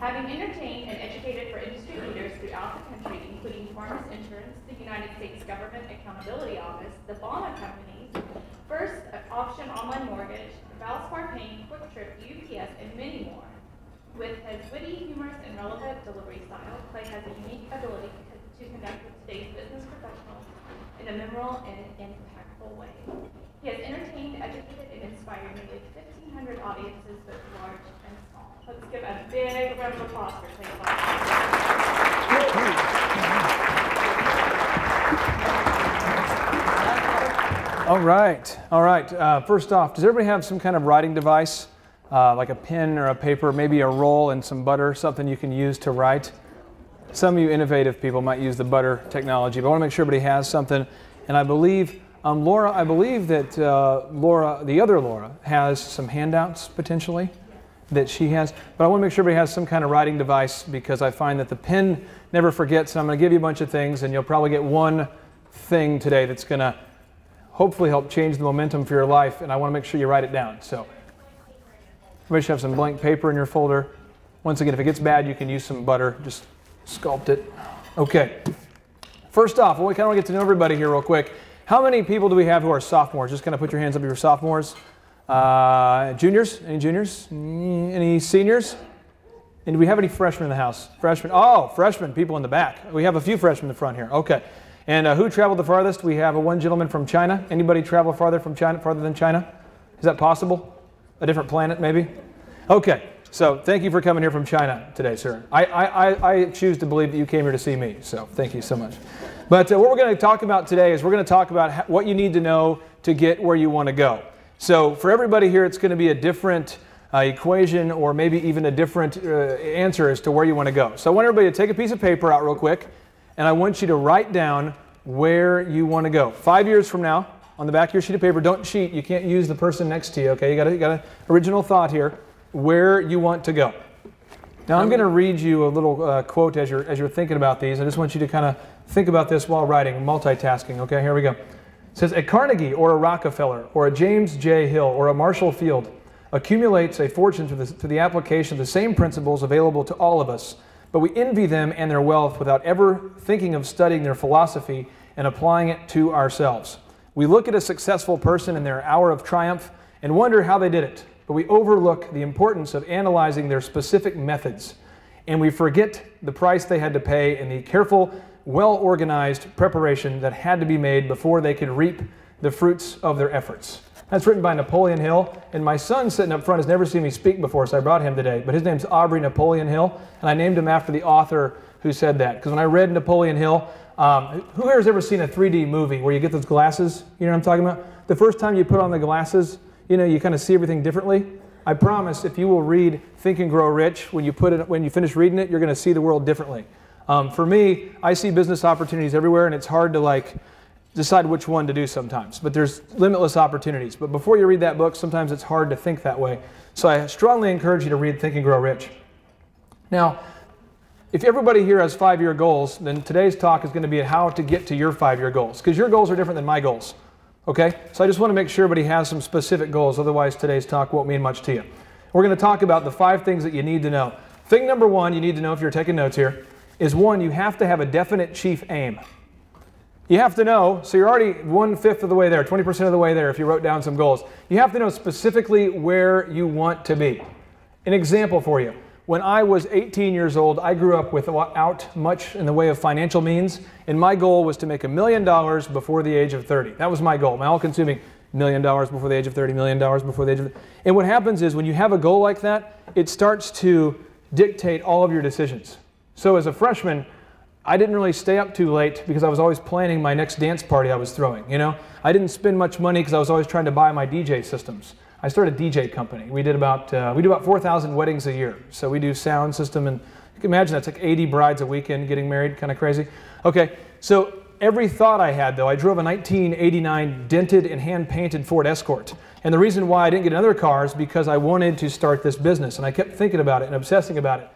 Having entertained and educated for industry leaders throughout the country, including Farmers Insurance, the United States Government Accountability Office, the Bama Company, First Option Online Mortgage, Valspar Paint, QuikTrip, UPS, and many more. With his witty, humorous, and relevant delivery style, Clay has a unique ability to connect with today's business professionals in a memorable and impactful way. He has entertained, educated, and inspired nearly 1,500 audiences, both large and small. Let's give a big round of applause for Clay. All right. First off, does everybody have some kind of writing device, like a pen or a paper, maybe a roll and some butter, something you can use to write? Some of you innovative people might use the butter technology, but I want to make sure everybody has something. And I believe, Laura, that Laura, the other Laura, has some handouts potentially that she has. But I want to make sure everybody has some kind of writing device, because I find that the pen never forgets. And I'm going to give you a bunch of things, and you'll probably get one thing today that's going to hopefully help change the momentum for your life, and I want to make sure you write it down. So everybody should have some blank paper in your folder. Once again, if it gets bad, you can use some butter. Just sculpt it. Okay. First off, we kind of want to get to know everybody here real quick. How many people do we have who are sophomores? Just kind of put your hands up if you're sophomores. Juniors? Any juniors? Any seniors? And do we have any freshmen in the house? Freshmen? Oh, freshmen, people in the back. We have a few freshmen in the front here. Okay. And who traveled the farthest? We have one gentleman from China. Anybody travel farther than China? Is that possible? A different planet, maybe? Okay. So thank you for coming here from China today, sir. I choose to believe that you came here to see me. So thank you so much. But what we're going to talk about today is we're going to talk about what you need to know to get where you want to go. So for everybody here, it's going to be a different equation, or maybe even a different answer as to where you want to go. So I want everybody to take a piece of paper out real quick, and I want you to write down where you want to go. 5 years from now, on the back of your sheet of paper, don't cheat. You can't use the person next to you, okay? You got an original thought here, where you want to go. Now I'm going to read you a little quote as you're thinking about these. I just want you to kind of think about this while writing, multitasking, okay? Here we go. It says, a Carnegie or a Rockefeller or a James J. Hill or a Marshall Field accumulates a fortune through the application of the same principles available to all of us, but we envy them and their wealth without ever thinking of studying their philosophy and applying it to ourselves. We look at a successful person in their hour of triumph and wonder how they did it, but we overlook the importance of analyzing their specific methods, and we forget the price they had to pay and the careful, well-organized preparation that had to be made before they could reap the fruits of their efforts. That's written by Napoleon Hill, and my son sitting up front has never seen me speak before, so I brought him today. But his name's Aubrey Napoleon Hill, and I named him after the author who said that. Because when I read Napoleon Hill, who here has ever seen a 3D movie where you get those glasses? You know what I'm talking about? The first time you put on the glasses, you know, you kind of see everything differently. I promise, if you will read Think and Grow Rich, when you finish reading it, you're going to see the world differently. For me, I see business opportunities everywhere, and it's hard to decide which one to do sometimes. But there's limitless opportunities. But before you read that book, sometimes it's hard to think that way. So I strongly encourage you to read Think and Grow Rich. Now, if everybody here has 5-year goals, then today's talk is going to be how to get to your 5-year goals, because your goals are different than my goals. Okay? So I just want to make sure everybody has some specific goals, otherwise today's talk won't mean much to you. We're going to talk about the 5 things that you need to know. Thing number 1 you need to know if you're taking notes here is, 1, you have to have a definite chief aim. You have to know, so you're already 1/5 of the way there, 20% of the way there if you wrote down some goals. You have to know specifically where you want to be. An example for you. When I was 18 years old, I grew up without much in the way of financial means, and my goal was to make $1 million before the age of 30. That was my goal, my all-consuming $1 million before the age of 30, $1 million before the age of 30. And what happens is when you have a goal like that, it starts to dictate all of your decisions. So as a freshman, I didn't really stay up too late because I was always planning my next dance party I was throwing, you know. I didn't spend much money because I was always trying to buy my DJ systems. I started a DJ company. We do about 4,000 weddings a year. So we do sound system, and you can imagine that's like 80 brides a weekend getting married, kind of crazy. Okay, so every thought I had though, I drove a 1989 dented and hand-painted Ford Escort. And the reason why I didn't get another car is because I wanted to start this business, and I kept thinking about it and obsessing about it.